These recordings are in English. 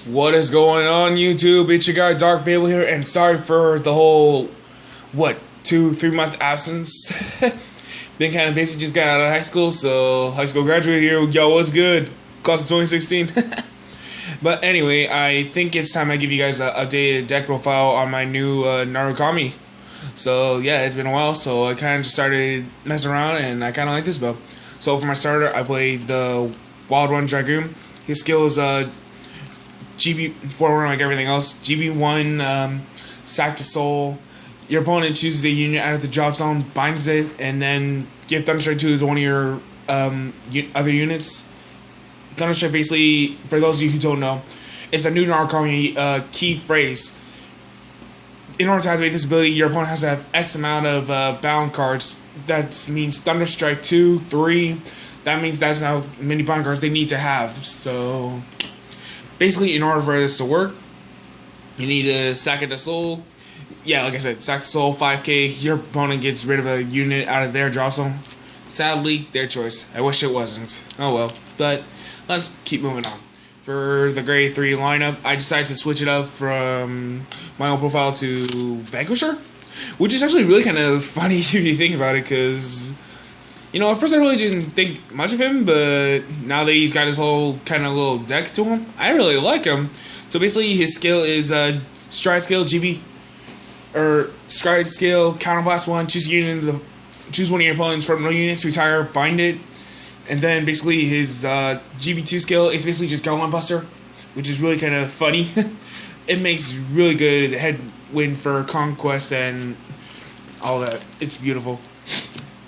What is going on, YouTube? It's your guy Dark Fable here, and sorry for the whole 2-3 month absence. Been kind of busy, just got out of high school, so high school graduate here. Yo, what's good? Class of 2016. But anyway, I think it's time I give you guys an updated deck profile on my new Narukami. So yeah, it's been a while, so I kind of just started messing around, and I kind of like this build. So for my starter, I played the Wild Run Dragoon. His skill is GB forward like everything else. GB1, sack to soul. Your opponent chooses a unit out of the drop zone, binds it, and then give Thunderstrike to one of your other units. Thunderstrike, basically, for those of you who don't know, is a new Narukami key phrase. In order to activate this ability, your opponent has to have X amount of bound cards. That means Thunderstrike 2, 3. That means that's how many bound cards they need to have. So basically, in order for this to work, you need to sack it to soul. Yeah, like I said, sack to soul, 5k. Your opponent gets rid of a unit out of their drop zone. Sadly, their choice. I wish it wasn't. Oh well. But let's keep moving on. For the grade 3 lineup, I decided to switch it up from my own profile to Vanquisher, which is actually really kind of funny if you think about it, because you know, at first I really didn't think much of him, but now that he's got his whole kind of little deck to him, I really like him. So basically, his skill is Stride Skill, GB, or Stride Skill, Counterblast 1, choose one of your opponent's front row units, retire, bind it, and then basically his GB2 skill is basically just Go One Buster, which is really kind of funny. It makes really good headwind for Conquest and all that. It's beautiful.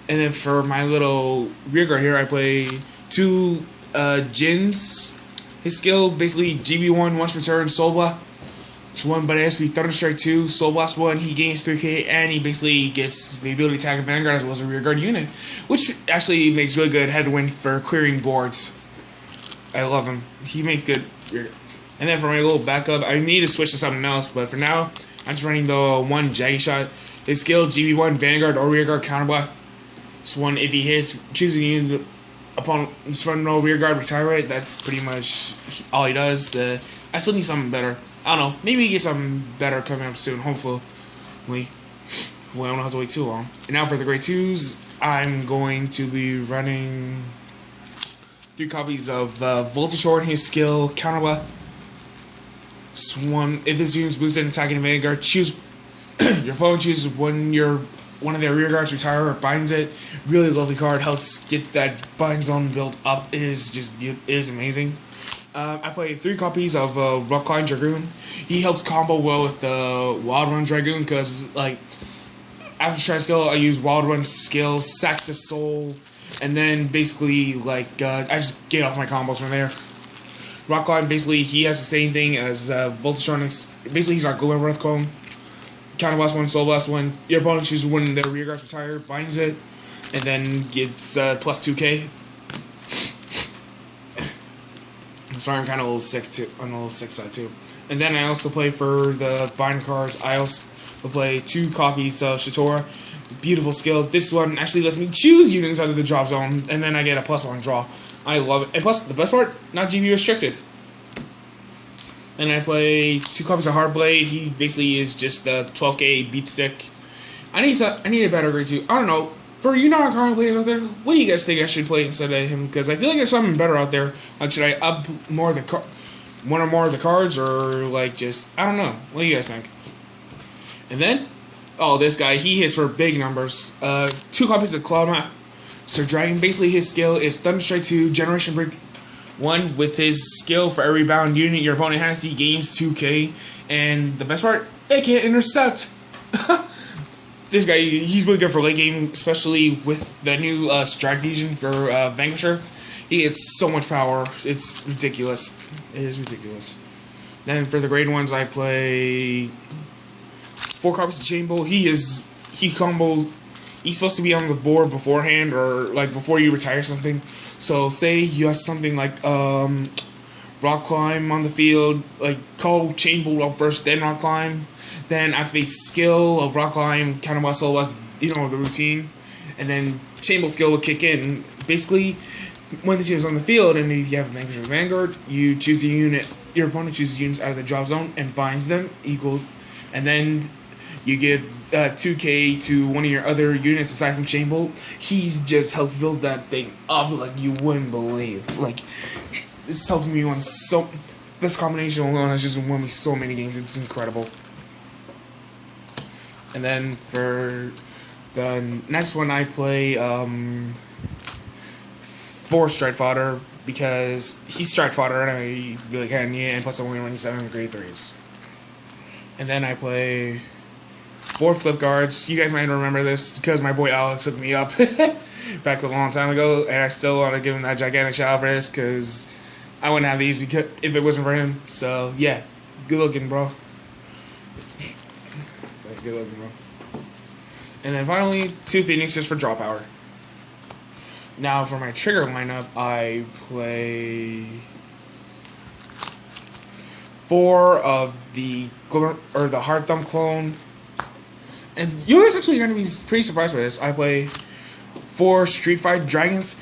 And then for my little rearguard here, I play 2 Jins. His skill, basically GB1, once per turn, Soul Blast 1, but it has to be Thunderstrike 2, Soul Blast 1, he gains 3k, and he basically gets the ability to attack a Vanguard as well as a rearguard unit, which actually makes really good headwind for clearing boards. I love him. He makes good rearguard. And then for my little backup, I need to switch to something else, but for now, I'm just running the 1 Jaggy Shot. His skill, GB1, Vanguard or rearguard counterblast. One, if he hits, choosing unit upon his front row rearguard, retire it. That's pretty much all he does. I still need something better. I don't know. Maybe he gets something better coming up soon. Hopefully. Well, I don't have to wait too long. And now for the grade 2s, I'm going to be running 3 copies of Voltage Horn. His skill, Counterblast. One, if this unit's boosted and attacking a Vanguard, choose your opponent chooses one of their rear guards, retire or binds it. Really lovely card. Helps get that bind zone built up. It is amazing. I play 3 copies of Dragonic Dragoon. He helps combo well with the Wild Run Dragoon, because like after Stride Skill, I use Wild Run skill, sack the soul, and then basically like I just get off my combos from there. Rockline, basically he has the same thing as Voltatronics. Basically he's our Golden Breath Cone. Counterblast 1, Soul Blast 1. Your opponent chooses one of their rear guards, retire, binds it, and then gets plus 2k. Sorry, I'm kind of a little sick too. On a little sick side too. And then I also play for the bind cards. I also play 2 copies of Shatora. Beautiful skill. This one actually lets me choose units out of the drop zone, and then I get a +1 draw. I love it. And plus, the best part, not GB restricted. And I play 2 copies of Hardblade. He basically is just the 12k beat stick. I need a better grade 2. I don't know. For you Narukami players out there, what do you guys think I should play instead of him? Because I feel like there's something better out there. Like, should I up more of the one or more of the cards, or like just, I don't know. What do you guys think? And then, oh, this guy, he hits for big numbers. 2 copies of Cloudmap Sir Dragon. Basically, his skill is Thunderstrike 2, Generation Break 1. With his skill, for every bound unit your opponent has, he gains 2k. And the best part, they can't intercept. This guy, he's really good for late game, especially with the new strike fusion for Vanquisher. He gets so much power. It's ridiculous. It is ridiculous. Then for the grade 1s, I play 4 copies of Chain Bolt. He combos. He's supposed to be on the board beforehand, or like before you retire something. So say you have something like Rock Climb on the field, like call Chain Bolt up first, then Rock Climb, then activate skill of Rock Climb, Counterblast, Soul Blast, you know, the routine, and then Chain Bolt skill will kick in. Basically, when this unit is on the field, and if you have a Vanquisher Vanguard, you choose the unit your opponent chooses units out of the drop zone and binds them equal, and then you give 2k to one of your other units aside from Chain Bolt. He just helps build that thing up like you wouldn't believe. Like, this helped me on so. This combination alone has just won me so many games. It's incredible. And then for the next one, I play 4 Strike Fodder because he's Strike Fodder and I really kind of need it, and plus I'm only running 7 grade 3s. And then I play 4 Flip Guards. You guys might remember this because my boy Alex hooked me up back a long time ago, and I still want to give him that gigantic shout out for this because I wouldn't have these because if it wasn't for him. So yeah, good looking, bro. Good looking, bro. And then finally, 2 Phoenixes for draw power. Now for my trigger lineup, I play 4 of the Hard Thumb clone. And you guys actually are going to be pretty surprised by this. I play 4 Street Fighter Dragons.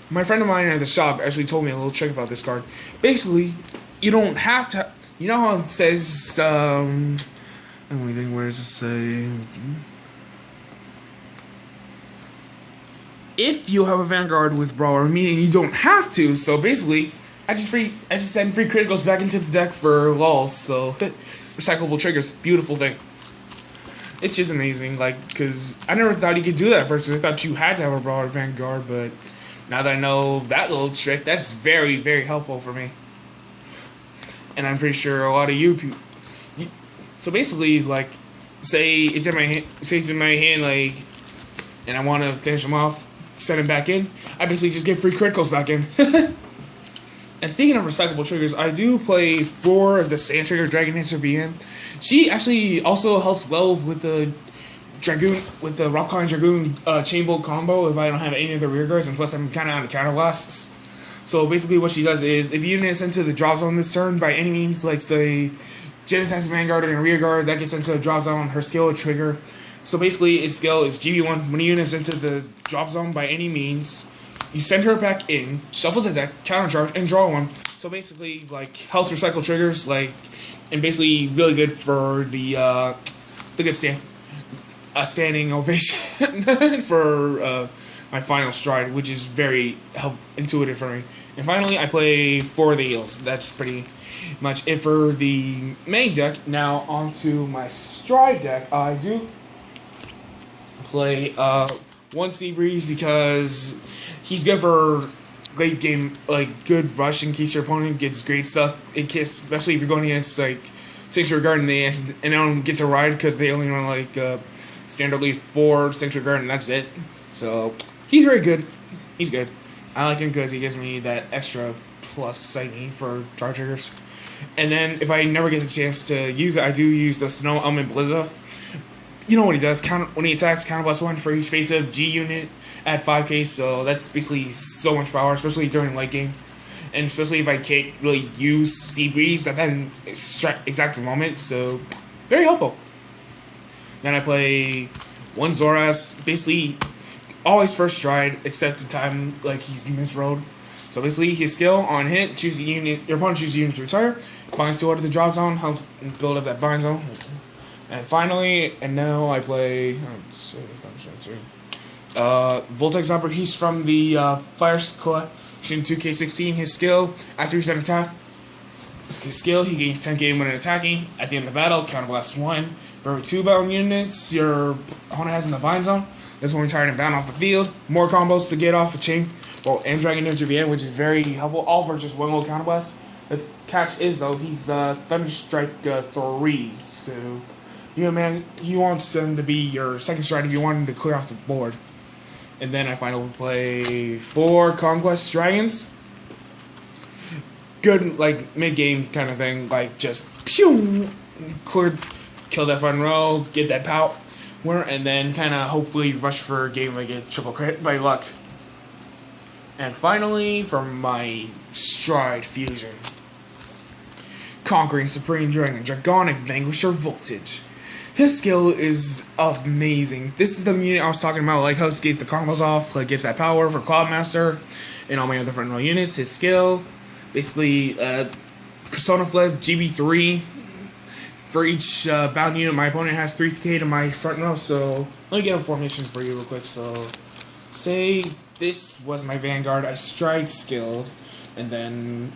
My friend of mine at the shop actually told me a little trick about this card. Basically, you don't have to. You know how it says. Let me think. Where does it say? If you have a Vanguard with Brawler, meaning you don't have to. So basically, I just send free criticals back into the deck for lulz. So recyclable triggers, beautiful thing. It's just amazing, like, because I never thought you could do that first. I thought you had to have a Brawler Vanguard, but now that I know that little trick, that's very, very helpful for me. And I'm pretty sure a lot of you so basically, like, say it's in my hand, like, and I want to finish them off, send them back in. I basically just get free criticals back in. And speaking of recyclable triggers, I do play 4 of the Sand Trigger Dragonic VM. She actually also helps well with the Rock Calling Dragoon Chain Bolt combo if I don't have any of the rear guards, and plus I'm kind of out of counter blasts. So basically what she does is, if you unit sent to the drop zone this turn by any means, like say Jen attacks a Vanguard and a rear guard, that gets into the drop zone, her skill would trigger. So basically its skill is GB1, when a unit is into the drop zone by any means, you send her back in, shuffle the deck, countercharge, and draw 1. So basically, like, helps recycle triggers, like, and basically really good for the good standing ovation for my final stride, which is very intuitive for me. And finally, I play 4 of the eels. That's pretty much it for the main deck. Now onto my stride deck. I do play 1 Sea Breeze because he's good for late game, like good rush in case your opponent gets great stuff. Especially if you're going against like Sanctuary Guard and they don't get to ride because they only run like standardly 4 Sanctuary Guard and that's it. So he's very good. He's good. I like him because he gives me that extra plus I need for draw triggers. And then if I never get the chance to use it, I do use the Snow Element Blizza. You know what he does? When he attacks, counter +1 for each face-up G unit at 5k, so that's basically so much power, especially during late game. And especially if I can't really use Sea Breeze at that exact moment, so very helpful. Then I play 1 Zoras, basically always first stride, except the time like he's misrolled. So basically his skill on hit, choose a unit, your opponent chooses a unit to retire, binds 2 out of the drop zone, helps build up that bind zone. And finally, and now I play Voltex Upper. He's from the Fire Collection 2K16. His skill, after he's an attack, his skill, he gains 10k when attacking. At the end of the battle, counterblast 1. For every 2 bound units your opponent has in the bind zone, this one retired and bound off the field. More combos to get off the chain. Well, and Dragonic VM, which is very helpful. All for just 1 little counterblast. The catch is though, he's Thunderstrike 3, so he wants them to be your second stride if you want him to clear off the board. And then I finally play 4 Conquest Dragons. Good, like, mid-game kind of thing. Like, just, pew! Kill that front row, get that power, and then kind of hopefully rush for a game like a triple crit by luck. And finally, for my Stride Fusion. Conquering Supreme Dragon, Dragonic Vanquisher Voltage. His skill is amazing. This is the unit I was talking about, like how it gets the combos off, like gets that power for Cloudmaster and all my other front row units. His skill, basically, Persona Flip GB3. For each bound unit, my opponent has 3k to my front row, so let me get a formation for you real quick. So, say this was my Vanguard, I stride skilled, and then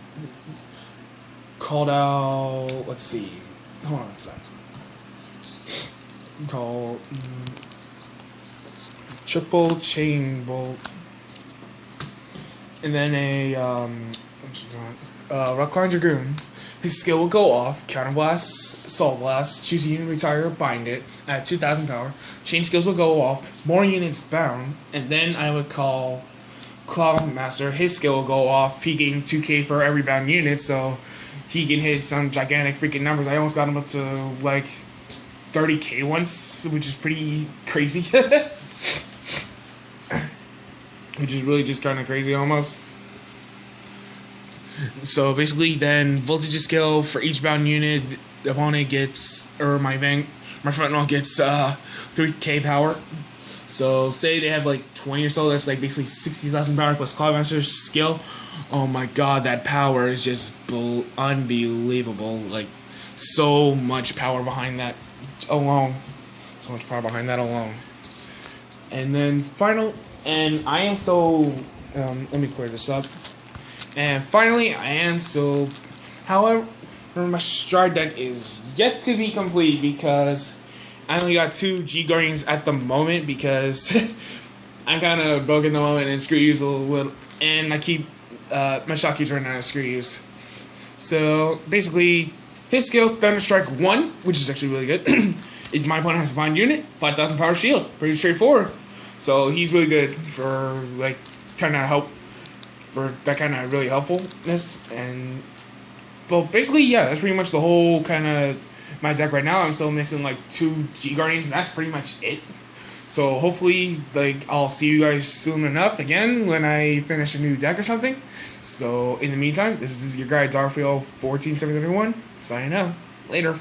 called out, let's see, hold on a sec. Call triple chain bolt, and then a Rockline Dragoon. His skill will go off, Counterblast, Soul Blast, choose a unit, retire, bind it, at 2000 power. Chain skills will go off, more units bound, and then I would call Claw Master. His skill will go off, he gained 2k for every bound unit, so he can hit some gigantic freaking numbers. I almost got him up to like 30k once, which is pretty crazy. Which is really just kind of crazy almost. So basically, then voltage skill for each bound unit, the opponent gets, or my front row gets 3k power. So say they have like 20 or so, that's like basically 60,000 power plus Cloudmaster's skill. Oh my god, that power is just unbelievable. Like, so much power behind that alone. So much power behind that alone. And then I am so, let me clear this up. And finally, I am still, however, my stride deck is yet to be complete because I only got 2 G Guardians at the moment because I'm kind of broke in the moment and screw use a little, and I keep, my shot keeps running out of screw use. So basically, his skill, Thunderstrike 1, which is actually really good, is my opponent has a Divine Unit, 5,000 power shield, pretty straightforward. So he's really good for like kind of help. For that kind of really helpfulness, and well, basically, yeah, that's pretty much the whole kind of my deck right now. I'm still missing like 2 G Guardians, and that's pretty much it. So hopefully, like, I'll see you guys soon enough again when I finish a new deck or something. So in the meantime, this is your guy Darfield 14731 signing out. Later.